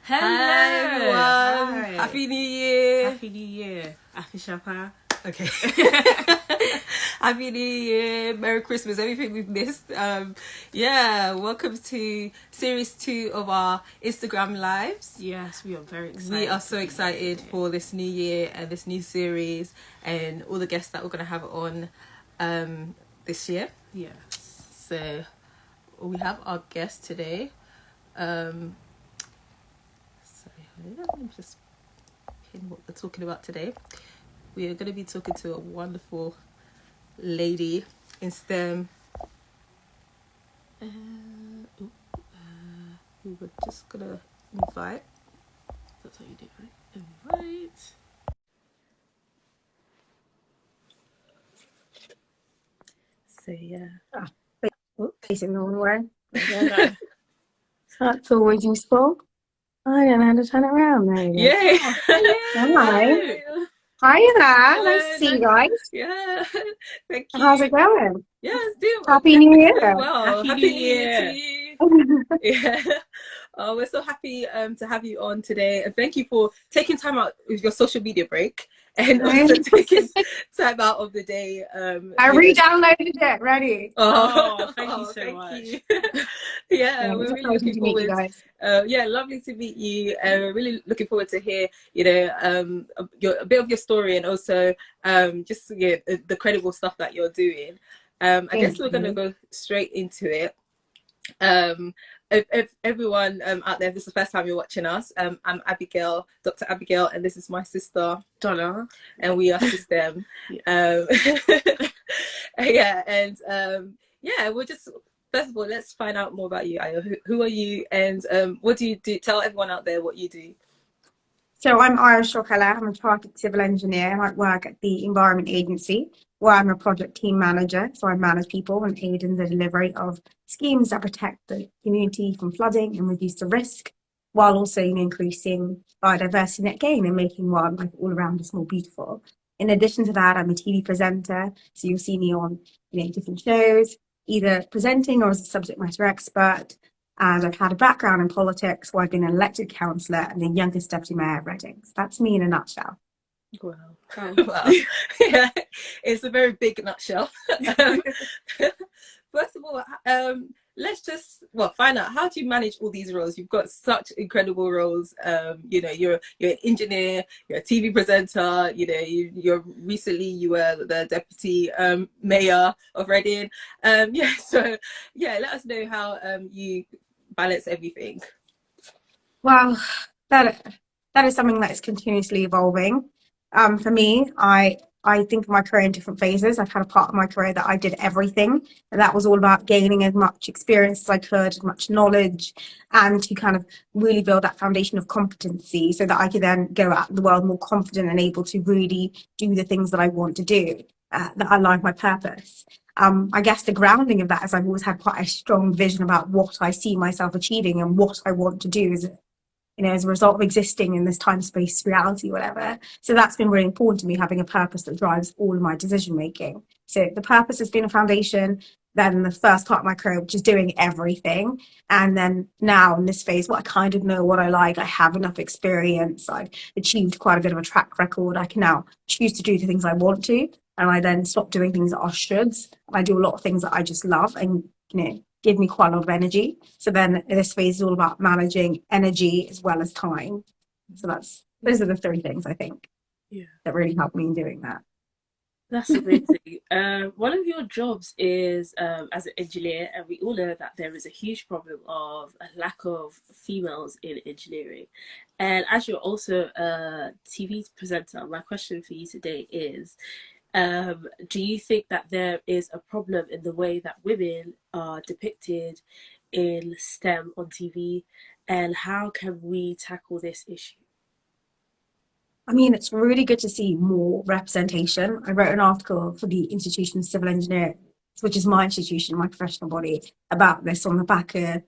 Hi everyone. Hi. Happy New Year. Happy New Year. Happy Shapa. Okay. Happy New Year. Merry Christmas. Everything we've missed. Welcome to series 2 of our Instagram lives. Yes, we are very excited. We are so excited for this new year and this new series and all the guests that we're going to have on this year. Yes. So we have our guest today. Let me just pin what we're talking about today. We are going to be talking to a wonderful lady in STEM. We were just going to invite. That's how you do it, right? Invite. So, yeah. Facing the wrong way. Yeah. That's always useful. I don't know how to turn it around. There you go. Yay! Hi. Hi there. Nice to see you guys. Yeah. Thank you. How's it going? Yeah, it's doing Happy New it's going Year. well. Happy Happy New New Year Year. to you. Yeah. We're so happy to have you on today, and thank you for taking time out with your social media break and also taking time out of the day. I re-downloaded it. Ready. Thank you so much. You. Yeah, we're It's really exciting looking to meet you forward. guys. Lovely to meet you. We're really looking forward to hear, a bit of your story and also the credible stuff that you're doing. I guess we're going to go straight into it. If everyone out there, if this is the first time you're watching us, I'm Abigail, Dr. Abigail, and this is my sister Donna, and we are SiStem. We'll just first of all let's find out more about you, Ayo. Who are you, and what do you do? Tell everyone out there what you do. So I'm Irish Shokala. I'm a chartered civil engineer. I work at the Environment Agency, where I'm a project team manager. So I manage people and aid in the delivery of schemes that protect the community from flooding and reduce the risk, while also increasing biodiversity net gain and making wildlife all around us more beautiful. In addition to that, I'm a TV presenter. So you'll see me on different shows, either presenting or as a subject matter expert. And I've had a background in politics where I've been an elected councillor and the youngest deputy mayor of Reading. So that's me in a nutshell. Wow. Wow. Yeah, it's a very big nutshell. First of all, let's just find out, how do you manage all these roles? You've got such incredible roles. You're an engineer, you're a TV presenter. You were the deputy mayor of Reading. Let us know how you balance everything. Well, that is something that is continuously evolving. For me, I think of my career in different phases. I've had a part of my career that I did everything, and that was all about gaining as much experience as I could, as much knowledge, and to kind of really build that foundation of competency so that I could then go out in the world more confident and able to really do the things that I want to do, that align with my purpose. I guess the grounding of that is I've always had quite a strong vision about what I see myself achieving and what I want to do as a result of existing in this time space reality, whatever. So that's been really important to me, having a purpose that drives all of my decision making. So the purpose has been a foundation. Then the first part of my career, which is doing everything, and then now in this phase, I kind of know what I like. I have enough experience. I've achieved quite a bit of a track record. I can now choose to do the things I want to, and I then stop doing things that are shoulds. I do a lot of things that I just love, and give me quite a lot of energy. So then this phase is all about managing energy as well as time. So those are the 3 things I think that really helped me in doing that. That's amazing. One of your jobs is as an engineer, and we all know that there is a huge problem of a lack of females in engineering. And as you're also a TV presenter, my question for you today is, do you think that there is a problem in the way that women are depicted in STEM on TV, and how can we tackle this issue? I mean, it's really good to see more representation. I wrote an article for the Institution of Civil Engineers, which is my institution, my professional body, about this on the back of,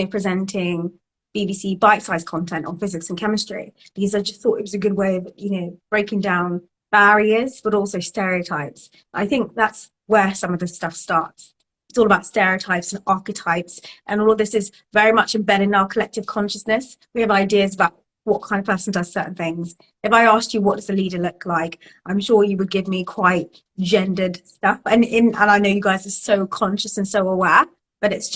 presenting BBC bite-sized content on physics and chemistry, because I just thought it was a good way of, breaking down barriers, but also stereotypes. I think that's where some of this stuff starts. It's all about stereotypes and archetypes, and all of this is very much embedded in our collective consciousness. We have ideas about what kind of person does certain things. If I asked you what does a leader look like, I'm sure you would give me quite gendered stuff. And I know you guys are so conscious and so aware, but it's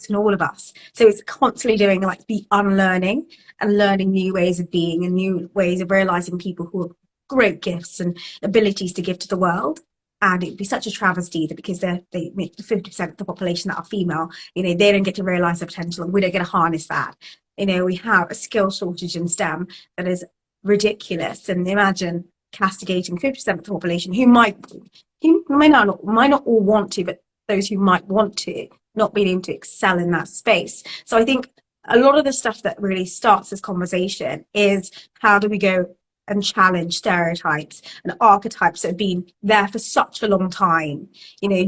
in all of us. So it's constantly doing like the unlearning and learning new ways of being and new ways of realizing people who have great gifts and abilities to give to the world. And it'd be such a travesty that because they make 50% of the population that are female, they don't get to realize their potential, and we don't get to harness that. We have a skill shortage in STEM that is ridiculous. And imagine castigating 50% of the population who might not all want to, but those who might want to, not being able to excel in that space. So I think a lot of the stuff that really starts this conversation is how do we go and challenge stereotypes and archetypes that have been there for such a long time,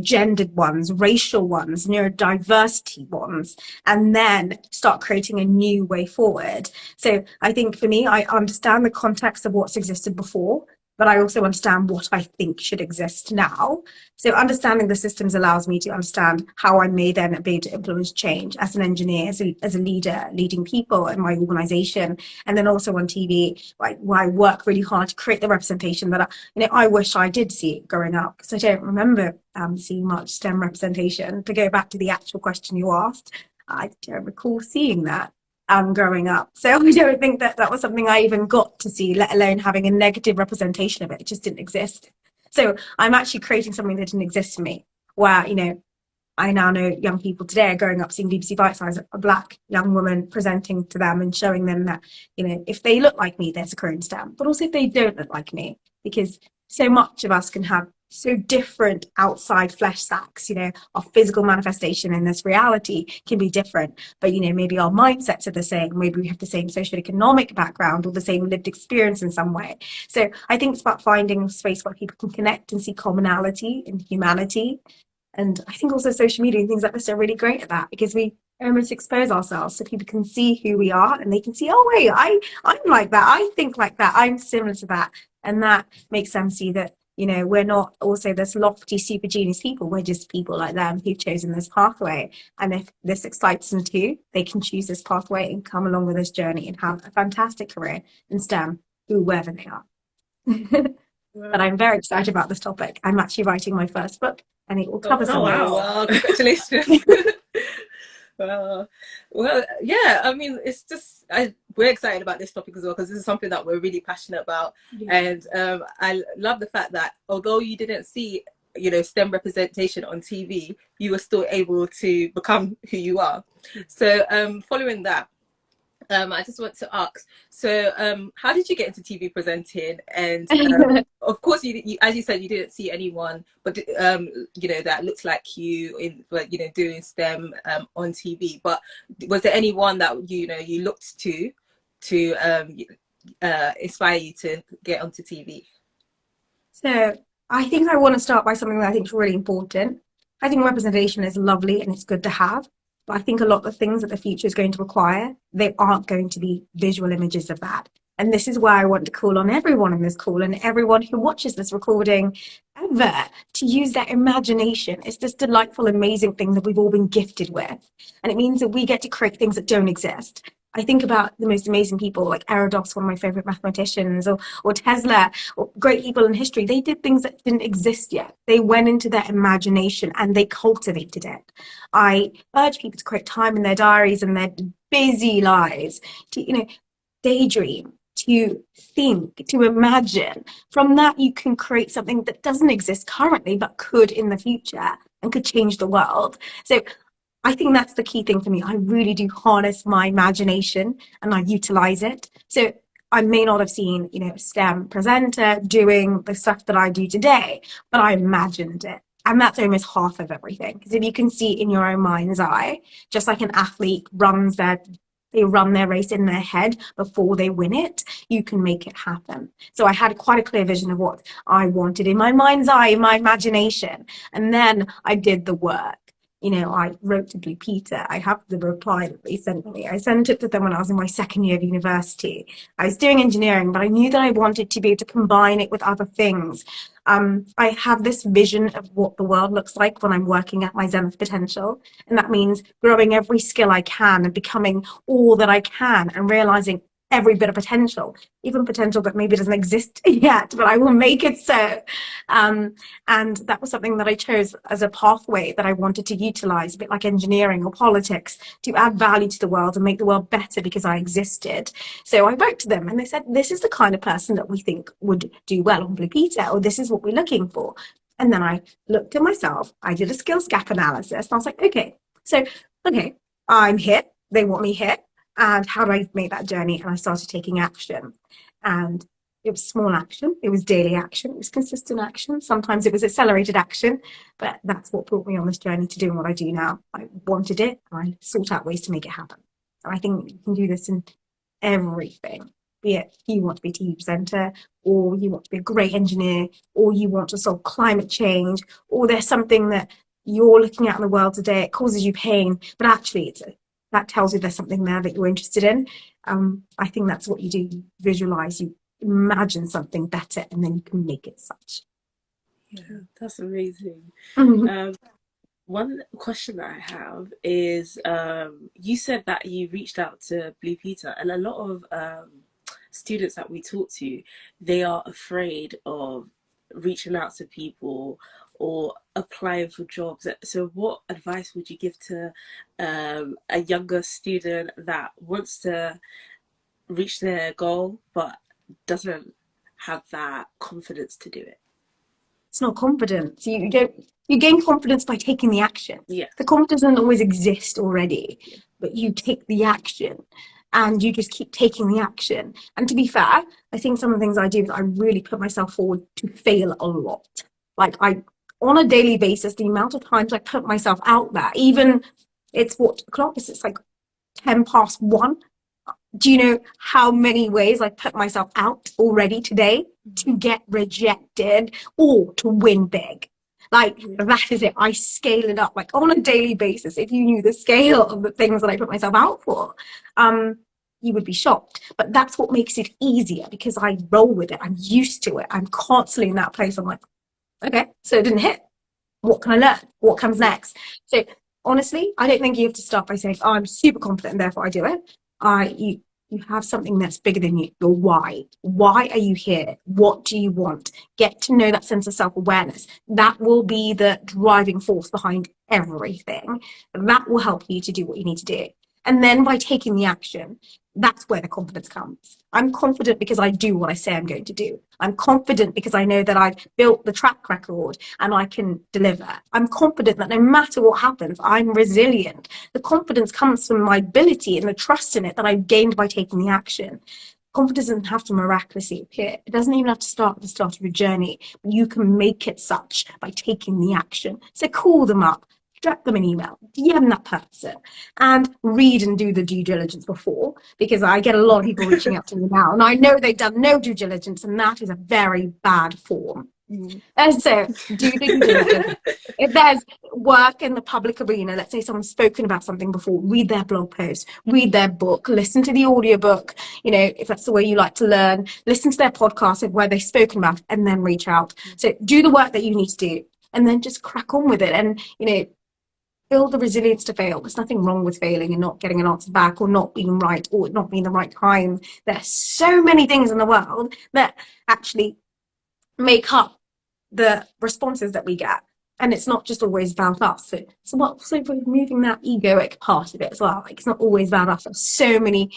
gendered ones, racial ones, neurodiversity ones, and then start creating a new way forward. So I think for me, I understand the context of what's existed before, but I also understand what I think should exist now. So understanding the systems allows me to understand how I may then be able to influence change as an engineer, as a leader, leading people in my organization, and then also on TV, where I work really hard to create the representation that I wish I did see growing up, because I don't remember seeing much STEM representation. To go back to the actual question you asked, I don't recall seeing that growing up. So I don't think that was something I even got to see, let alone having a negative representation of it. It just didn't exist. So I'm actually creating something that didn't exist for me, where, I now know young people today are growing up seeing BBC Bite Size, a black young woman presenting to them and showing them that, if they look like me, there's a career in STEM, but also if they don't look like me, because so much of us can have so different outside flesh sacks, our physical manifestation in this reality can be different, but maybe our mindsets are the same, maybe we have the same socioeconomic background or the same lived experience in some way. So I think it's about finding a space where people can connect and see commonality and humanity. And I think also social media and things like this are really great at that, because we almost expose ourselves so people can see who we are, and they can see, oh wait, I'm like that, I think like that, I'm similar to that, and that makes them see that we're not also this lofty super genius people, we're just people like them who've chosen this pathway. And if this excites them too, they can choose this pathway and come along with this journey and have a fantastic career in STEM, whoever they are. But I'm very excited about this topic. I'm actually writing my first book, and it will cover some of this. Wow, congratulations. Well, yeah, I mean, it's just we're excited about this topic as well, because this is something that we're really passionate about. And I love the fact that although you didn't see STEM representation on TV, you were still able to become who you are. So following that, I just want to ask, so how did you get into TV presenting? And of course, you, as you said, you didn't see anyone, but that looks like you in, doing STEM on TV. But was there anyone that you looked to inspire you to get onto TV? So I think I want to start by something that I think is really important. I think representation is lovely and it's good to have. But I think a lot of the things that the future is going to require, they aren't going to be visual images of that. And this is where I want to call on everyone on this call and everyone who watches this recording ever to use their imagination. It's this delightful, amazing thing that we've all been gifted with. And it means that we get to create things that don't exist. I think about the most amazing people like Erodox, one of my favorite mathematicians, or Tesla, or great people in history. They did things that didn't exist yet. They went into their imagination and they cultivated it. I urge people to create time in their diaries and their busy lives to, daydream, to think, to imagine. From that, you can create something that doesn't exist currently, but could in the future and could change the world. So I think that's the key thing for me. I really do harness my imagination and I utilize it. So I may not have seen, a STEM presenter doing the stuff that I do today, but I imagined it. And that's almost half of everything. Because if you can see in your own mind's eye, just like an athlete they run their race in their head before they win it, you can make it happen. So I had quite a clear vision of what I wanted in my mind's eye, in my imagination. And then I did the work. You know, I wrote to Blue Peter. I have the reply that they sent me. I sent it to them when I was in my second year of university. I was doing engineering, but I knew that I wanted to be able to combine it with other things. I have this vision of what the world looks like when I'm working at my zenith potential. And that means growing every skill I can and becoming all that I can and realizing every bit of potential, even potential that maybe doesn't exist yet, but I will make it so. And that was something that I chose as a pathway that I wanted to utilize, a bit like engineering or politics, to add value to the world and make the world better because I existed. So I wrote to them and they said, this is the kind of person that we think would do well on Blue Peter, or this is what we're looking for. And then I looked at myself, I did a skills gap analysis, and I was like, okay, I'm here, they want me here. And how do I make that journey? And I started taking action. And it was small action, it was daily action, it was consistent action. Sometimes it was accelerated action, but that's what brought me on this journey to doing what I do now. I wanted it, and I sought out ways to make it happen. And I think you can do this in everything, be it you want to be a TV presenter, or you want to be a great engineer, or you want to solve climate change, or there's something that you're looking at in the world today, it causes you pain, but actually that tells you there's something there that you're interested in. I think that's what you do. You visualize, you imagine something better, and then you can make it such. Yeah, that's amazing. Mm-hmm. One question that I have is, you said that you reached out to Blue Peter, and a lot of students that we talk to, they are afraid of reaching out to people or applying for jobs. So what advice would you give to a younger student that wants to reach their goal but doesn't have that confidence to do it? It's not confidence. You gain confidence by taking the action. Yeah. The confidence doesn't always exist already, but you take the action. And you just keep taking the action. And to be fair, I think some of the things I do is I really put myself forward to fail a lot. Like on a daily basis, the amount of times I put myself out there, even it's what o'clock is, it's like 1:10. Do you know how many ways I put myself out already today to get rejected or to win big? Like, that is it. I scale it up, like on a daily basis. If you knew the scale of the things that I put myself out for, you would be shocked. But that's what makes it easier, because I roll with it. I'm used to it. I'm constantly in that place. I'm like, okay, so it didn't hit. What can I learn? What comes next? So honestly, I don't think you have to start by saying, oh, I'm super confident and therefore I do it. You have something that's bigger than you. Your why. Why are you here? What do you want? Get to know that sense of self-awareness. That will be the driving force behind everything. That will help you to do what you need to do. And then by taking the action, that's where the confidence comes. I'm confident because I do what I say I'm going to do. I'm confident because I know that I've built the track record and I can deliver. I'm confident that no matter what happens, I'm resilient. The confidence comes from my ability and the trust in it that I've gained by taking the action. Confidence doesn't have to miraculously appear. It doesn't even have to start at the start of your journey. You can make it such by taking the action. So call them up. Drop them an email, DM that person, and read and do the due diligence before, because I get a lot of people reaching out to me now, and I know they've done no due diligence, and that is a very bad form. And so do the due diligence. If there's work in the public arena, let's say someone's spoken about something before, read their blog post, read their book, listen to the audiobook, you know, if that's the way you like to learn, listen to their podcast where they've spoken about, and then reach out. So do the work that you need to do, and then just crack on with it. And, you know, build the resilience to fail. There's nothing wrong with failing and not getting an answer back, or not being right, or not being the right time. There's so many things in the world that actually make up the responses that we get. And it's not just always about us. So also removing that egoic part of it as well. Like, it's not always about us. There's so many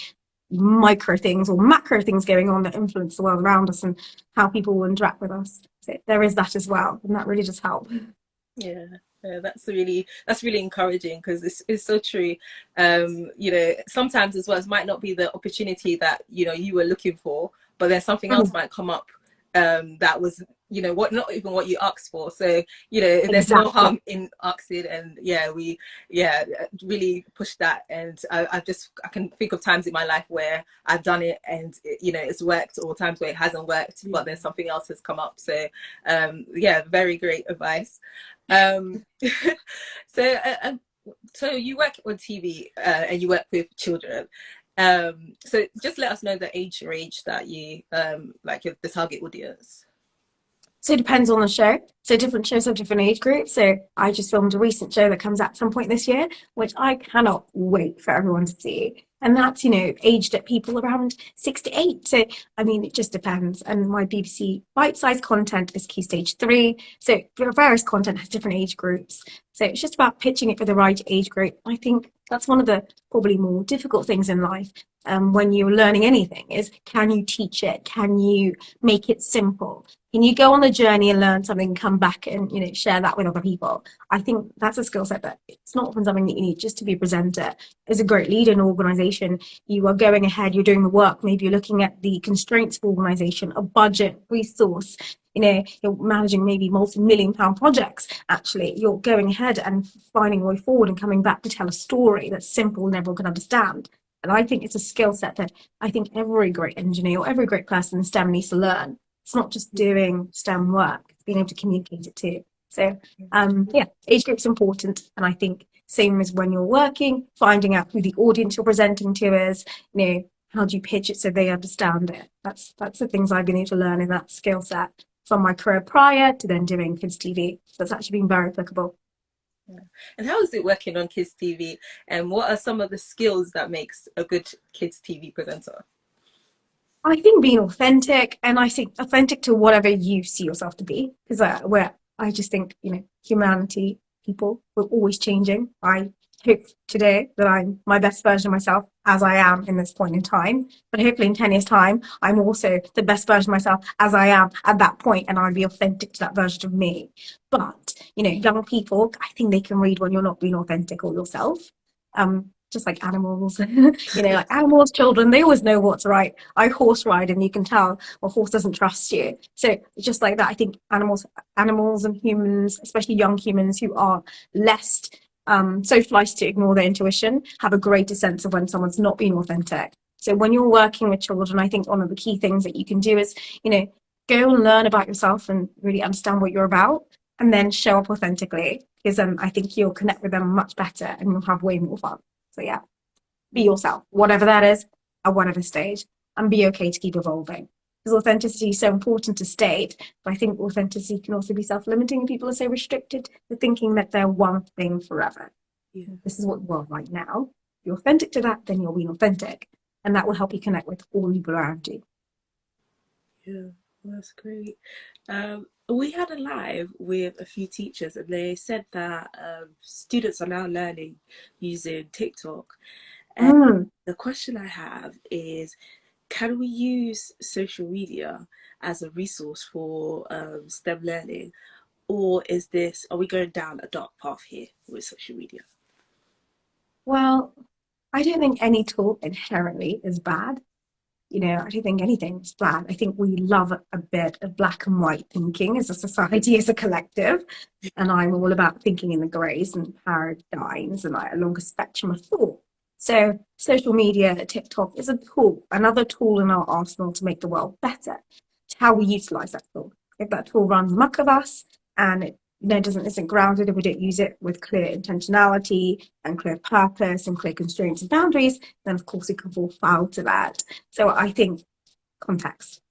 micro things or macro things going on that influence the world around us and how people will interact with us. So there is that as well. And that really does help. Yeah. That's really encouraging, because it's so true. You know, sometimes as well, it might not be the opportunity that, you know, you were looking for, but then something else might come up that was you know, what, not even what you asked for. So, you know, there's no Exactly. harm in asking. And yeah, we, yeah, really push that. And I can think of times in my life where I've done it and you know, it's worked, or times where it hasn't worked, but then something else has come up. So yeah, very great advice. um so so you work on TV, and you work with children. So just let us know the age range that you like, the target audience. So it depends on the show. So different shows have different age groups. So I just filmed a recent show that comes out at some point this year, which I cannot wait for everyone to see. And that's, aged at people around 6 to 8. So, I mean, it just depends. And my BBC bite-sized content is Key Stage 3. So various content has different age groups. So it's just about pitching it for the right age group. I think that's one of the probably more difficult things in life. When you're learning anything is, can you teach it? Can you make it simple? Can you go on the journey and learn something, come back and share that with other people? I think that's a skill set that it's not often something that you need just to be a presenter. As a great leader in an organization, you are going ahead, you're doing the work. Maybe you're looking at the constraints of organization, a budget, resource. You're managing maybe multi-million-pound projects. Actually, you're going ahead and finding a way forward and coming back to tell a story that's simple and everyone can understand. And I think it's a skill set that I think every great engineer or every great person in STEM needs to learn. It's not just doing STEM work, it's being able to communicate it too. So, yeah, age group's important. And I think same as when you're working, finding out who the audience you're presenting to is, how do you pitch it so they understand it? That's the things I've been able to learn in that skill set from my career prior to then doing kids TV. So it's actually been very applicable. Yeah. And how is it working on kids TV? And what are some of the skills that makes a good kids TV presenter? I think being authentic, and I think authentic to whatever you see yourself to be, because where I just think humanity, people, we're always changing. I hope today that I'm my best version of myself as I am in this point in time, but hopefully in 10 years' time, I'm also the best version of myself as I am at that point, and I'll be authentic to that version of me. But young people, I think they can read when you're not being authentic or yourself. Just like animals, like animals, children, they always know what's right. I horse ride and you can tell a horse doesn't trust you. So just like that, I think animals and humans, especially young humans who are less socialized to ignore their intuition, have a greater sense of when someone's not being authentic. So when you're working with children, I think one of the key things that you can do is, go and learn about yourself and really understand what you're about, and then show up authentically, because I think you'll connect with them much better and you'll have way more fun. So yeah, be yourself, whatever that is, at whatever stage, and be okay to keep evolving. Because authenticity is so important to state, but I think authenticity can also be self-limiting, and people are so restricted to thinking that they're one thing forever. Yeah. This is what we're right now. If you're authentic to that, then you're being authentic, and that will help you connect with all the people around you. Yeah, that's great. We had a live with a few teachers, and they said that students are now learning using TikTok. And the question I have is, can we use social media as a resource for STEM learning, or are we going down a dark path here with social media? Well, I don't think any tool inherently is bad. I don't think anything's bad. I think we love a bit of black and white thinking as a society, as a collective. And I'm all about thinking in the greys and paradigms and like a longer spectrum of thought. So social media, TikTok is a tool, another tool in our arsenal to make the world better. It's how we utilize that tool. If that tool runs muck of us and it isn't grounded, and we don't use it with clear intentionality and clear purpose and clear constraints and boundaries, then of course it can fall foul to that. So I think context,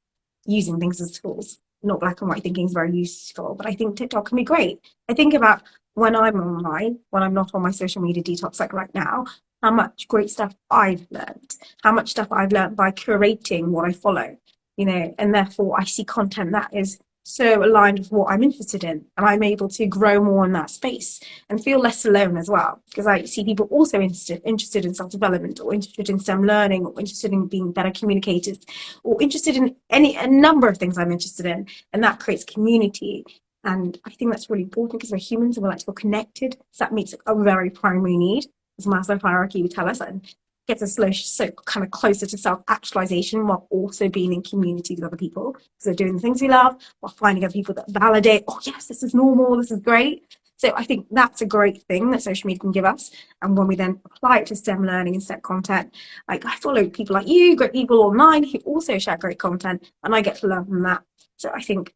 using things as tools, not black and white thinking, is very useful. But I think TikTok can be great. I think about when I'm online, when I'm not on my social media detox like right now, how much great stuff I've learned, how much stuff I've learned by curating what I follow, and therefore I see content that is so aligned with what I'm interested in, and I'm able to grow more in that space and feel less alone as well, because I see people also interested in self-development, or interested in STEM learning, or interested in being better communicators, or interested in a number of things I'm interested in, and that creates community. And I think that's really important, because we're humans and we like to feel connected. So that meets a very primary need, as Maslow hierarchy would tell us. And gets us so kind of closer to self-actualization while also being in community with other people. So doing the things we love while finding other people that validate, oh yes, this is normal, this is great. So I think that's a great thing that social media can give us. And when we then apply it to STEM learning and STEM content, like I follow people like you, great people online who also share great content, and I get to learn from that. So I think,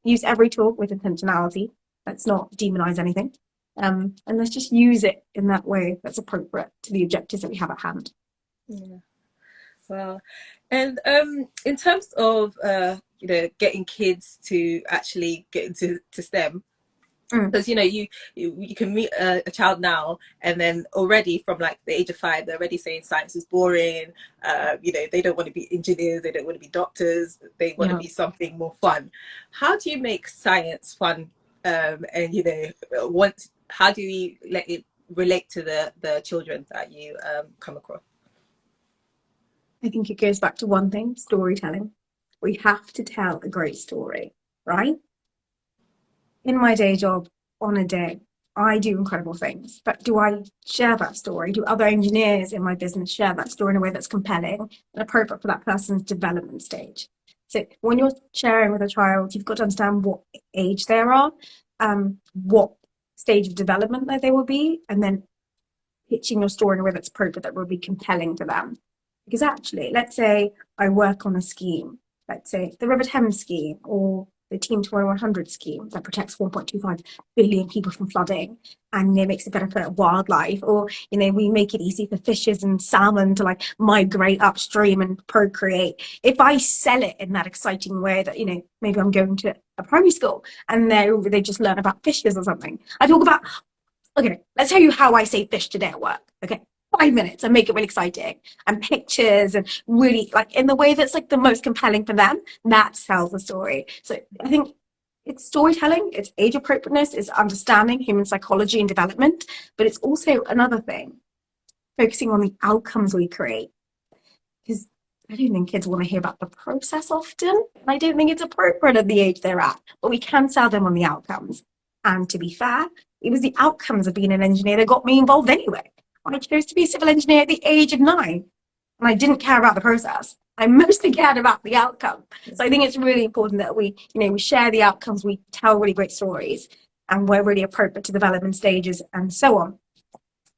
use every tool with intentionality. Let's not demonize anything. And let's just use it in that way that's appropriate to the objectives that we have at hand. Yeah. Well, and in terms of getting kids to actually get into STEM, because you can meet a child now, and then already from like the age of 5, they're already saying science is boring. They don't want to be engineers, they don't want to be doctors, they want to be something more fun. How do you make science fun? And how do you let it relate to the children that you come across? I think it goes back to one thing: storytelling. We have to tell a great story, right? In my day job, on a day, I do incredible things, but do I share that story? Do other engineers in my business share that story in a way that's compelling and appropriate for that person's development stage? So when you're sharing with a child, you've got to understand what age they are, what stage of development that they will be, and then pitching your story in a way that's appropriate, that will be compelling to them. Because actually, let's say I work on a scheme, let's say the River Thames scheme or the Team 2100 scheme that protects 1.25 billion people from flooding, and it makes it better for wildlife, or we make it easy for fishes and salmon to like migrate upstream and procreate. If I sell it in that exciting way that maybe I'm going to a primary school and they just learn about fishes or something, I talk about, okay, let's tell you how I say fish today at work. Okay, 5 minutes and make it really exciting, and pictures, and really like in the way that's like the most compelling for them. That tells the story. So I think it's storytelling, it's age appropriateness, it's understanding human psychology and development, but it's also another thing, focusing on the outcomes we create. Because I don't think kids want to hear about the process often, and I don't think it's appropriate at the age they're at, but we can sell them on the outcomes. And to be fair, it was the outcomes of being an engineer that got me involved anyway. I chose to be a civil engineer at the age of 9, and I didn't care about the process. I mostly cared about the outcome. So I think it's really important that we share the outcomes, we tell really great stories, and we're really appropriate to development stages and so on.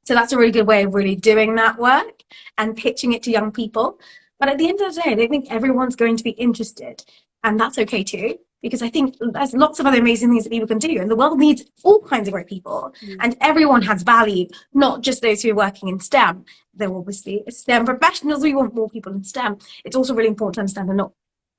So that's a really good way of really doing that work and pitching it to young people. But at the end of the day, I don't think everyone's going to be interested, and that's okay too. Because I think there's lots of other amazing things that people can do, and the world needs all kinds of great people, and everyone has value, not just those who are working in STEM. They're obviously STEM professionals. We want more people in STEM. It's also really important to understand that not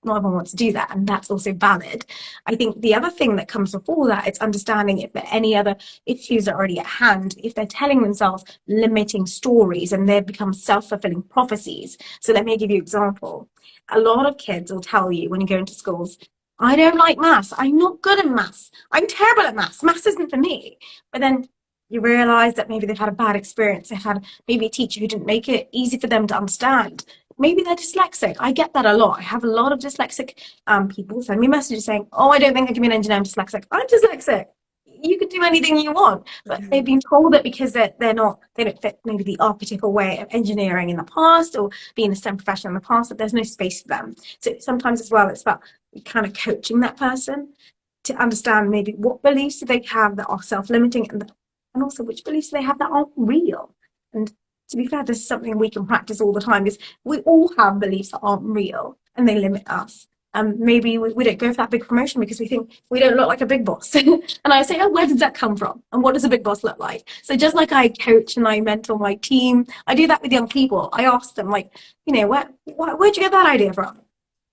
everyone wants to do that, and that's also valid. I think the other thing that comes before that, it's understanding if there are any other issues that are already at hand, if they're telling themselves limiting stories and they've become self-fulfilling prophecies. So let me give you an example. A lot of kids will tell you when you go into schools, I don't like maths. I'm not good at maths. I'm terrible at maths. Maths isn't for me. But then you realize that maybe they've had a bad experience. They've had maybe a teacher who didn't make it easy for them to understand. Maybe they're dyslexic. I get that a lot. I have a lot of dyslexic people send me messages saying, oh, I don't think I can be an engineer. I'm dyslexic. I'm dyslexic. You can do anything you want, but they've been told that because they don't fit maybe the archetypal way of engineering in the past or being a STEM professional in the past, that there's no space for them. So sometimes as well, it's about kind of coaching that person to understand maybe what beliefs do they have that are self-limiting, and also which beliefs do they have that aren't real. And to be fair, this is something we can practice all the time, because we all have beliefs that aren't real and they limit us. Maybe we don't go for that big promotion because we think we don't look like a big boss. And I say, oh, where did that come from? And what does a big boss look like? So just like I coach and I mentor my team, I do that with young people. I ask them, like, where'd you get that idea from?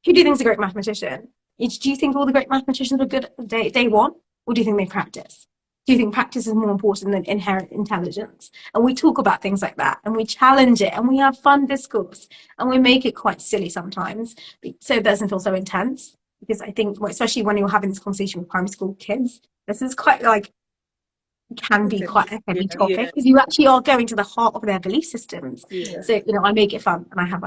Who do you think is a great mathematician? Do you think all the great mathematicians are good at day one? Or do you think they practice? Do you think practice is more important than inherent intelligence? And we talk about things like that, and we challenge it, and we have fun discourse, and we make it quite silly sometimes, so it doesn't feel so intense. Because I think, especially when you're having this conversation with primary school kids, this is quite can be quite a heavy topic, because you actually are going to the heart of their belief systems. So I make it fun, and I have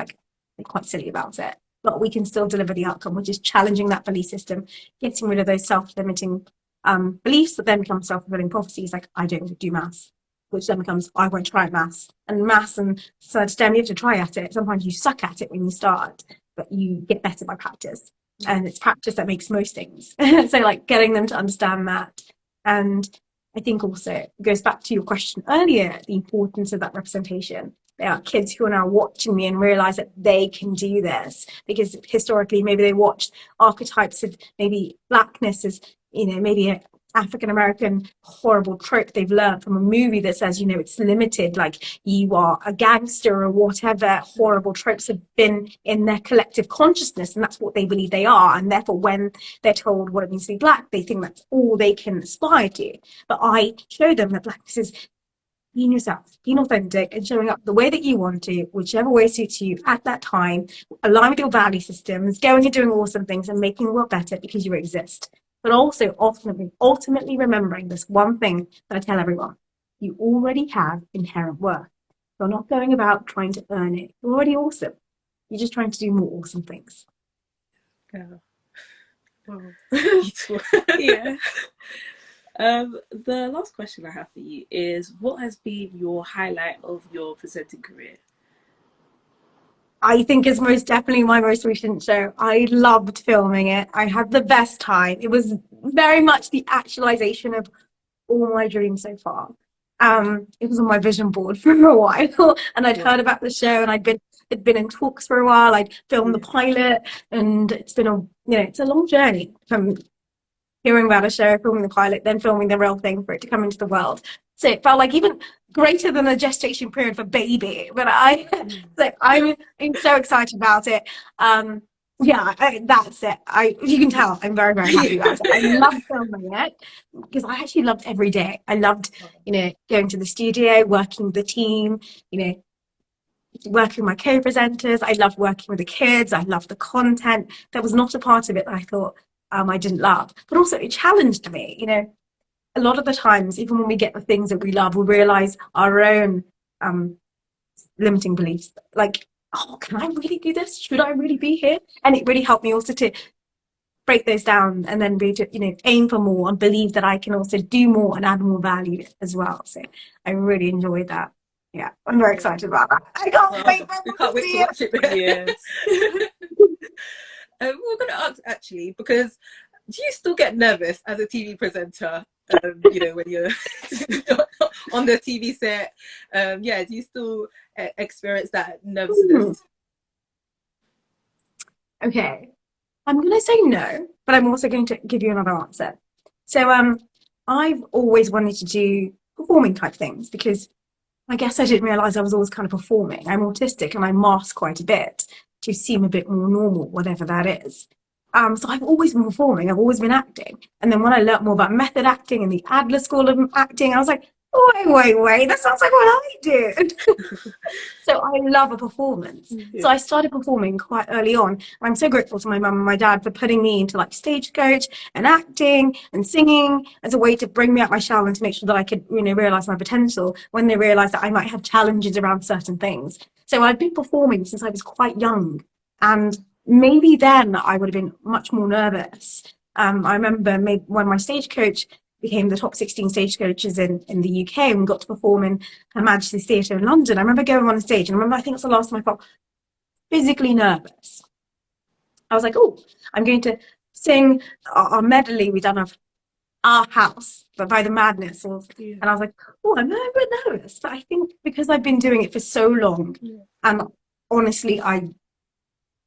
quite silly about it, but we can still deliver the outcome, which is challenging that belief system, getting rid of those self-limiting beliefs that then become self-fulfilling prophecies, like I don't do maths. which then becomes, I won't try maths. And maths and SiStem, you have to try at it. Sometimes you suck at it when you start, but you get better by practice. And it's practice that makes most things. So like getting them to understand that. And I think also it goes back to your question earlier, the importance of that representation. There are kids who are now watching me and realize that they can do this, because historically maybe they watched archetypes of maybe blackness as, you know, maybe a African American horrible trope they've learned from a movie that says, you know, it's limited, like you are a gangster or whatever horrible tropes have been in their collective consciousness, and that's what they believe they are. And therefore, when they're told what it means to be black, they think that's all they can aspire to. But I show them that blackness is being yourself, being authentic, and showing up the way that you want to, whichever way suits you at that time, align with your value systems, going and doing awesome things and making the world better because you exist. But also ultimately remembering this one thing that I tell everyone: you already have inherent worth. You're not going about trying to earn it. You're already awesome. You're just trying to do more awesome things. Yeah. Wow. Yeah. The last question I have for you is, what has been your highlight of your presenting career? I think it's most definitely my most recent show. I loved filming it. I had the best time. It was very much the actualization of all my dreams so far. It was on my vision board for a while, and I'd heard about the show, and it'd been in talks for a while. I'd filmed the pilot, and it's been it's a long journey from hearing about a show, filming the pilot, then filming the real thing for it to come into the world. So it felt like even greater than the gestation period for baby. But I'm so excited about it. That's it. You can tell I'm very, very happy about it. I love filming it because I actually loved every day. I loved, going to the studio, working with the team, working with my co-presenters. I loved working with the kids. I loved the content. There was not a part of it that I thought I didn't love. But also it challenged me. A lot of the times, even when we get the things that we love, we realize our own limiting beliefs. Like, oh, can I really do this? Should I really be here? And it really helped me also to break those down and then be to, aim for more and believe that I can also do more and add more value as well. So I really enjoyed that. Yeah, I'm very excited about that. I can't wait. We can't wait to watch it. Yes. We're going to ask actually, because do you still get nervous as a TV presenter? When you're on the TV set, do you still experience that nervousness? Okay, I'm going to say no, but I'm also going to give you another answer. So I've always wanted to do performing type things because I guess I didn't realize I was always kind of performing. I'm autistic and I mask quite a bit to seem a bit more normal, whatever that is. So I've always been performing, I've always been acting. And then when I learned more about method acting and the Adler School of Acting, I was like, wait, that sounds like what I do. So I love a performance. Yeah. So I started performing quite early on. And I'm so grateful to my mum and my dad for putting me into like stagecoach and acting and singing as a way to bring me out my shell and to make sure that I could, realize my potential when they realized that I might have challenges around certain things. So I've been performing since I was quite young. And maybe then I would have been much more nervous. I remember when my stagecoach became the top 16 stagecoaches in the UK and got to perform in Her Majesty's Theatre in London. I remember going on a stage, and I think it's the last time I felt physically nervous. I was like, oh, I'm going to sing our medley we done of Our House, but by the Madness. And I was like, oh, I'm a bit nervous. But I think because I've been doing it for so long, and honestly, I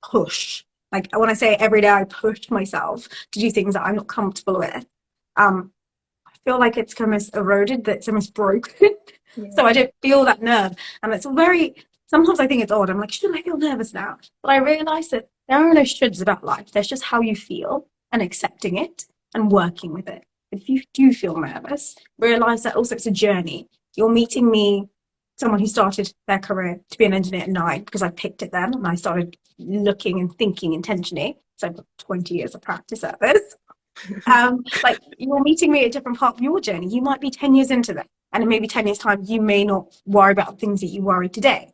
push. Like when I say every day, I push myself to do things that I'm not comfortable with. I feel like it's almost eroded, that it's almost broken. So I don't feel that nerve. And it's sometimes I think it's odd. I'm like, should I feel nervous now? But I realize that there are no shoulds about life. There's just how you feel and accepting it and working with it. If you do feel nervous, realize that also it's a journey. You're meeting me, someone who started their career to be an engineer at 9 because I picked it then and I started looking and thinking intentionally. So I've got 20 years of practice at this. Like you're meeting me at a different part of your journey. You might be 10 years into that, and in maybe 10 years time you may not worry about things that you worry today.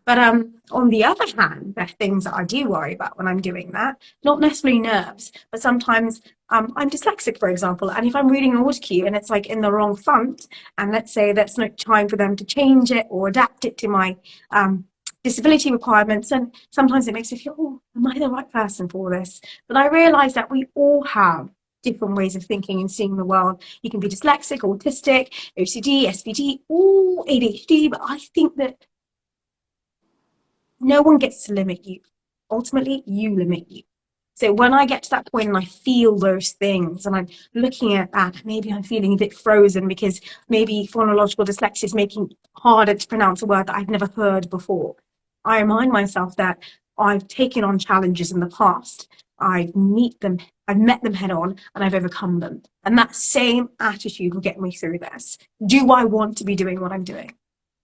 But on the other hand, there are things that I do worry about when I'm doing that. Not necessarily nerves, but sometimes I'm dyslexic, for example, and if I'm reading an order queue and it's like in the wrong font, and let's say that's no time for them to change it or adapt it to my disability requirements, and sometimes it makes me feel, oh, am I the right person for this? But I realize that we all have different ways of thinking and seeing the world. You can be dyslexic, autistic, OCD, SVD, all ADHD, but I think that no one gets to limit you. Ultimately, you limit you. So when I get to that point and I feel those things and I'm looking at that, maybe I'm feeling a bit frozen because maybe phonological dyslexia is making it harder to pronounce a word that I've never heard before. I remind myself that I've taken on challenges in the past. I've met them head on and I've overcome them. And that same attitude will get me through this. Do I want to be doing what I'm doing?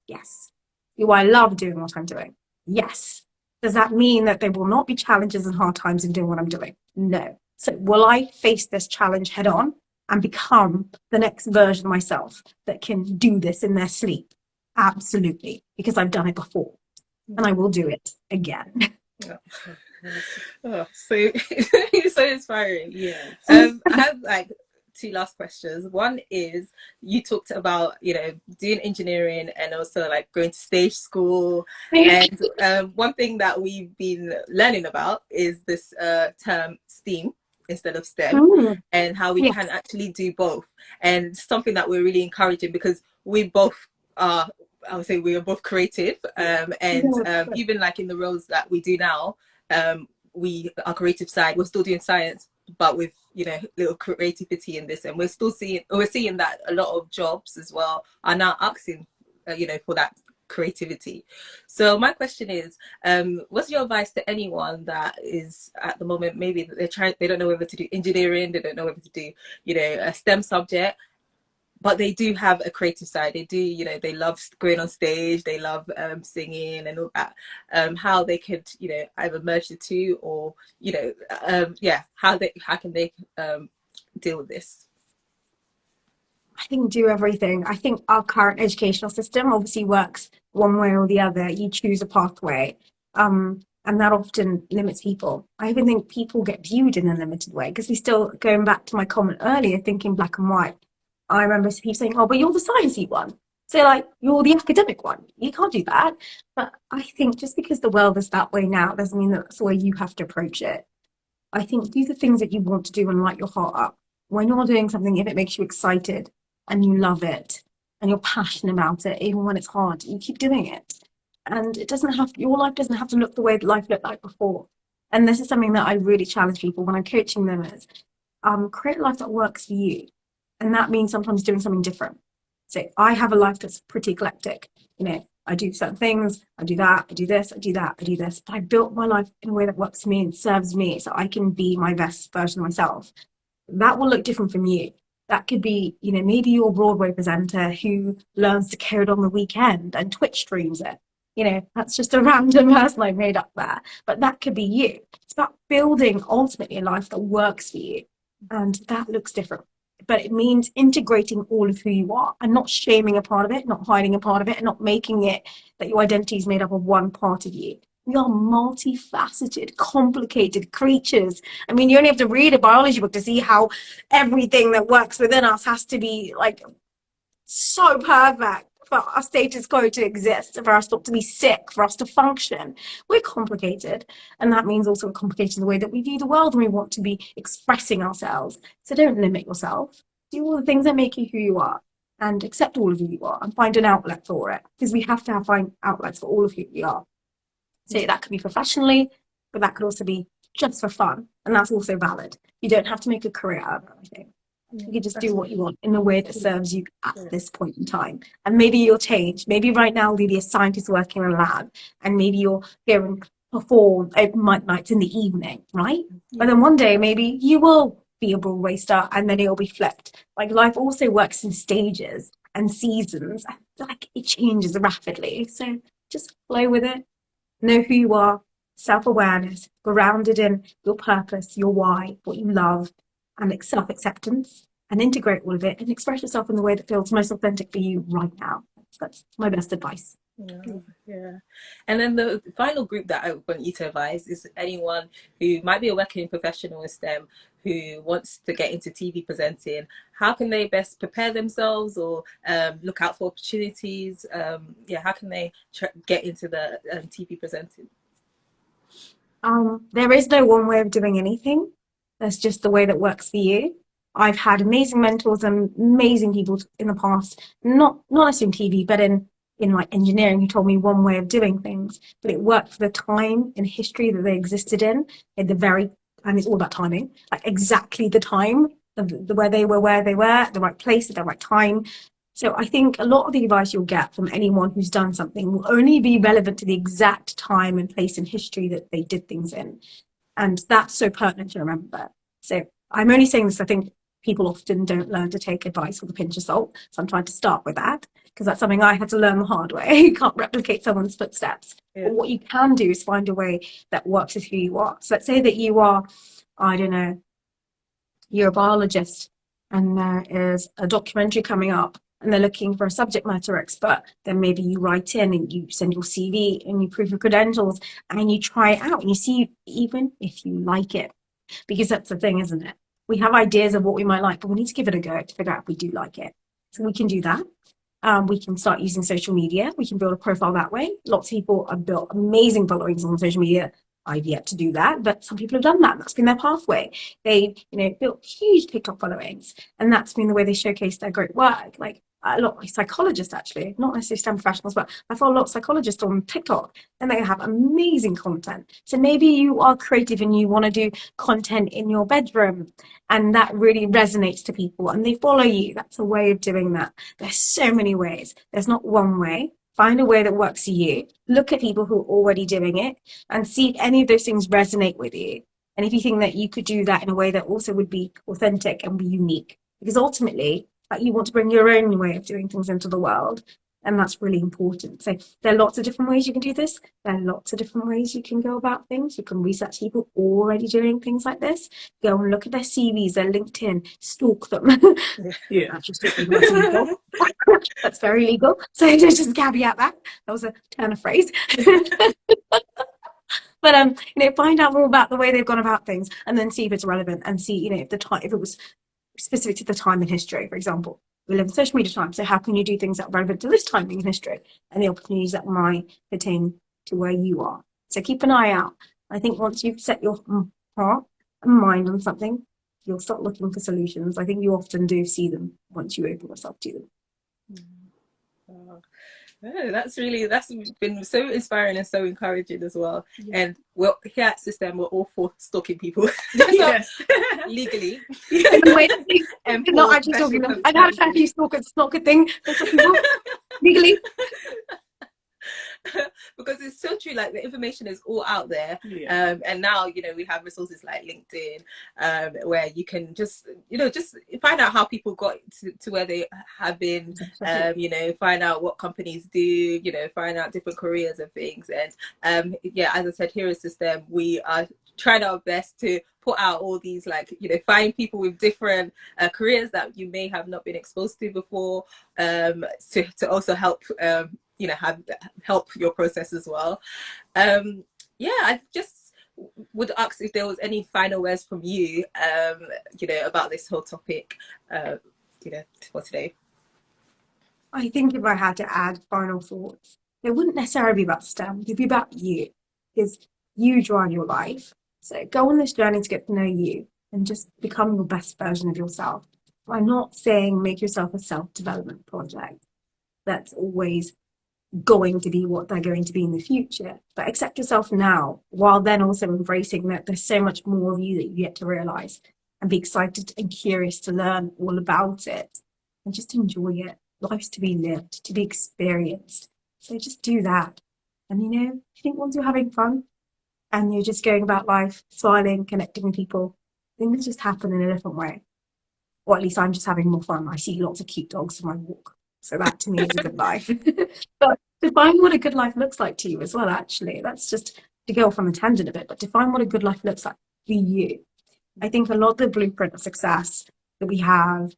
Yes. Do I love doing what I'm doing? Yes. Does that mean that there will not be challenges and hard times in doing what I'm doing? No. So will I face this challenge head on and become the next version of myself that can do this in their sleep? Absolutely. Because I've done it before and I will do it again. Yeah. Oh, so so inspiring. Yeah. I have like two last questions. One is, you talked about, you know, doing engineering and also like going to stage school. And one thing that we've been learning about is this term STEAM instead of STEM, and how we Yes. can actually do both. And something that we're really encouraging, because we both are, I would say we are both creative, and even like in the roles that we do now, our creative side, we're still doing science, but with, you know, little creativity in this, and we're seeing that a lot of jobs as well are now asking, you know, for that creativity. So my question is, what's your advice to anyone that is at the moment, maybe they don't know whether to do engineering, they don't know whether to do, you know, a STEM subject, but they do have a creative side. They do, you know, they love going on stage, they love singing and all that. How they could, you know, either merge the two, or, you know, how can they deal with this? I think do everything. I think our current educational system obviously works one way or the other. You choose a pathway, and that often limits people. I even think people get viewed in a limited way because we still, going back to my comment earlier, thinking black and white. I remember people saying, "Oh, but you're the sciencey one." So, like, you're the academic one. You can't do that. But I think just because the world is that way now doesn't mean that that's the way you have to approach it. I think do the things that you want to do and light your heart up. When you're doing something, if it makes you excited and you love it and you're passionate about it, even when it's hard, you keep doing it. And it doesn't have, your life doesn't have to look the way life looked like before. And this is something that I really challenge people when I'm coaching them is create a life that works for you. And that means sometimes doing something different. So I have a life that's pretty eclectic. You know, I do certain things, I do that, I do this, I do that, I do this. But I built my life in a way that works for me and serves me so I can be my best version of myself. That will look different from you. That could be, you know, maybe you're a Broadway presenter who learns to code on the weekend and Twitch streams it. You know, that's just a random person I made up there. But that could be you. It's about building ultimately a life that works for you. And that looks different. But it means integrating all of who you are and not shaming a part of it, not hiding a part of it, and not making it that your identity is made up of one part of you. We are multifaceted, complicated creatures. I mean, you only have to read a biology book to see how everything that works within us has to be like so perfect for our status quo to exist, for us not to be sick, for us to function. We're complicated. And that means also we're complicated in the way that we view the world and we want to be expressing ourselves. So don't limit yourself. Do all the things that make you who you are and accept all of who you are and find an outlet for it. Because we have to find outlets for all of who we are. So that could be professionally, but that could also be just for fun. And that's also valid. You don't have to make a career out of everything. You can just do what you want in the way that serves you at this point in time. And maybe you'll change. Maybe right now you'll be a scientist working in a lab, and maybe you'll go and perform open mic nights in the evening, right? But then one day maybe you will be a Broadway star, and then it'll be flipped. Like life also works in stages and seasons. Like it changes rapidly. So just flow with it. Know who you are, self-awareness, grounded in your purpose, your why, what you love, and self-acceptance, and integrate all of it and express yourself in the way that feels most authentic for you right now. That's my best advice. Yeah, yeah. And then the final group that I want you to advise is anyone who might be a working professional in STEM who wants to get into TV presenting. How can they best prepare themselves or look out for opportunities? Yeah, how can they get into the TV presenting? There is no one way of doing anything. That's just the way that works for you. I've had amazing mentors and amazing people in the past, not necessarily in TV, but in like engineering, who told me one way of doing things, but it worked for the time and history that they existed in the very, and it's all about timing, like exactly the time of where they were, at the right place at the right time. So I think a lot of the advice you'll get from anyone who's done something will only be relevant to the exact time and place in history that they did things in. And that's so pertinent to remember. So I'm only saying this, I think people often don't learn to take advice with a pinch of salt. So I'm trying to start with that because that's something I had to learn the hard way. You can't replicate someone's footsteps. Yeah. But what you can do is find a way that works with who you are. So let's say that you are, I don't know, you're a biologist and there is a documentary coming up and they're looking for a subject matter expert, then maybe you write in and you send your CV and you prove your credentials and you try it out and you see even if you like it. Because that's the thing, isn't it? We have ideas of what we might like, but we need to give it a go to figure out if we do like it. So we can do that. We can start using social media. We can build a profile that way. Lots of people have built amazing followings on social media. I've yet to do that, but some people have done that. That's been their pathway. They, built huge TikTok followings, and that's been the way they showcase their great work. Like a lot of psychologists, actually, not necessarily STEM professionals, but I follow a lot of psychologists on TikTok, and they have amazing content. So maybe you are creative and you want to do content in your bedroom, and that really resonates to people, and they follow you. That's a way of doing that. There's so many ways. There's not one way. Find a way that works for you. Look at people who are already doing it and see if any of those things resonate with you. And if you think that you could do that in a way that also would be authentic and be unique, because ultimately, you want to bring your own way of doing things into the world. And that's really important. So there are lots of different ways you can do this. There are lots of different ways you can go about things. You can research people already doing things like this. Go and look at their CVs, their LinkedIn, stalk them. Yeah. Actually, stalking that's illegal. That's very legal. So just caveat that. That was a turn of phrase. But find out more about the way they've gone about things, and then see if it's relevant, and see, if the time, if it was specific to the time in history, for example. We live in social media time, so how can you do things that are relevant to this time in history and the opportunities that might pertain to where you are? So keep an eye out. I think once you've set your heart and mind on something, you'll start looking for solutions. I think you often do see them once you open yourself to them. Wow. Oh, that's been so inspiring and so encouraging as well. Yeah. And well, here at SiStem, we're all for stalking people. Yes. Legally. Not actually stalking them. I've had a few stalkers. It's not a good thing. Legally. Because it's so true, like the information is all out there. And now we have resources like LinkedIn, where you can just find out how people got to where they have been, find out what companies do, find out different careers and things. And as I said, here at SiStem, we are trying our best to put out all these, find people with different careers that you may have not been exposed to before, to also help help your process as well. I just would ask if there was any final words from you, about this whole topic, for today. I think if I had to add final thoughts, it wouldn't necessarily be about STEM. It'd be about you, because you drive your life. So go on this journey to get to know you and just become your best version of yourself. I'm not saying make yourself a self-development project. That's always going to be what they're going to be in the future, but accept yourself now, while then also embracing that there's so much more of you that you yet to realize, and be excited and curious to learn all about it, and just enjoy it. Life's to be lived, to be experienced. So just do that. And I think once you're having fun and you're just going about life, smiling, connecting with people, things just happen in a different way. Or at least I'm just having more fun. I see lots of cute dogs on my walk. So that to me is a good life. But define what a good life looks like to you as well, actually. That's just to go off on a tangent a bit, but define what a good life looks like for you. I think a lot of the blueprint of success that we have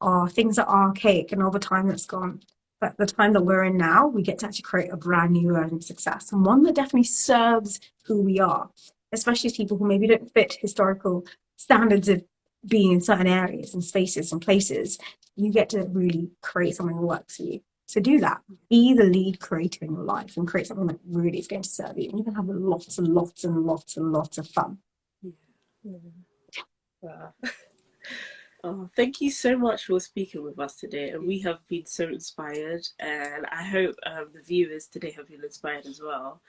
are things that are archaic and over time that's gone. But the time that we're in now, we get to actually create a brand new version of success, and one that definitely serves who we are, especially as people who maybe don't fit historical standards of being in certain areas and spaces and places. You get to really create something that works for you. So do that. Be the lead creator in your life and create something that really is going to serve you. And you can have lots and lots and lots and lots of fun. Yeah. Wow. Oh, thank you so much for speaking with us today. And we have been so inspired. And I hope the viewers today have been inspired as well.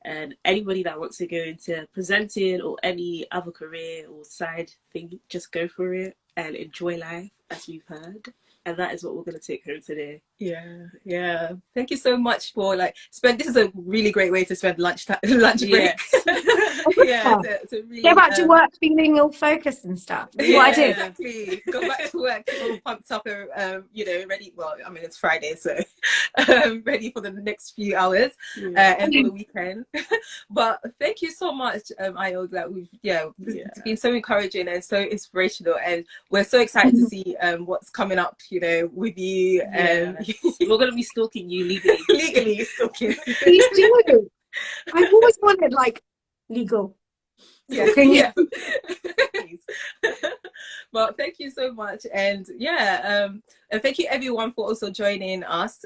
And anybody that wants to go into presenting or any other career or side thing, just go for it and enjoy life, as we've heard. And that is what we're going to take home today. Yeah. Thank you so much for this is a really great way to spend lunch break. Yes. Yeah, to really get back to work feeling all focused and stuff. Yeah, what I do. Exactly. Go back to work all pumped up and ready. Well, I mean it's Friday, so ready for the next few hours and for the weekend. But thank you so much, Ayo. That it's been so encouraging and so inspirational, and we're so excited to see what's coming up. With you. We're gonna be stalking you legally. Legally stalking. Please do. I've always wanted legal. Yeah. Well, thank you so much, and and thank you everyone for also joining us.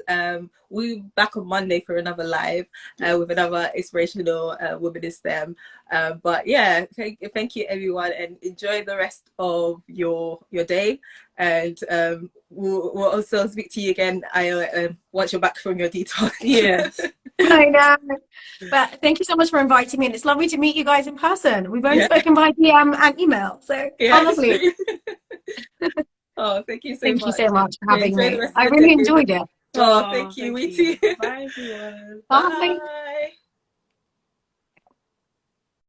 We'll be back on Monday for another live with another inspirational woman in STEM. But yeah, thank you everyone, and enjoy the rest of your day. And we'll also speak to you again. Once you're back from your detox. Yes. I know. But thank you so much for inviting me, and it's lovely to meet you guys in person. We've only spoken by DM and email, so how lovely. Oh, thank you so much. Thank you so much for having me. I I really enjoyed it. Oh, thank you. We too. Bye, everyone. Bye. Bye.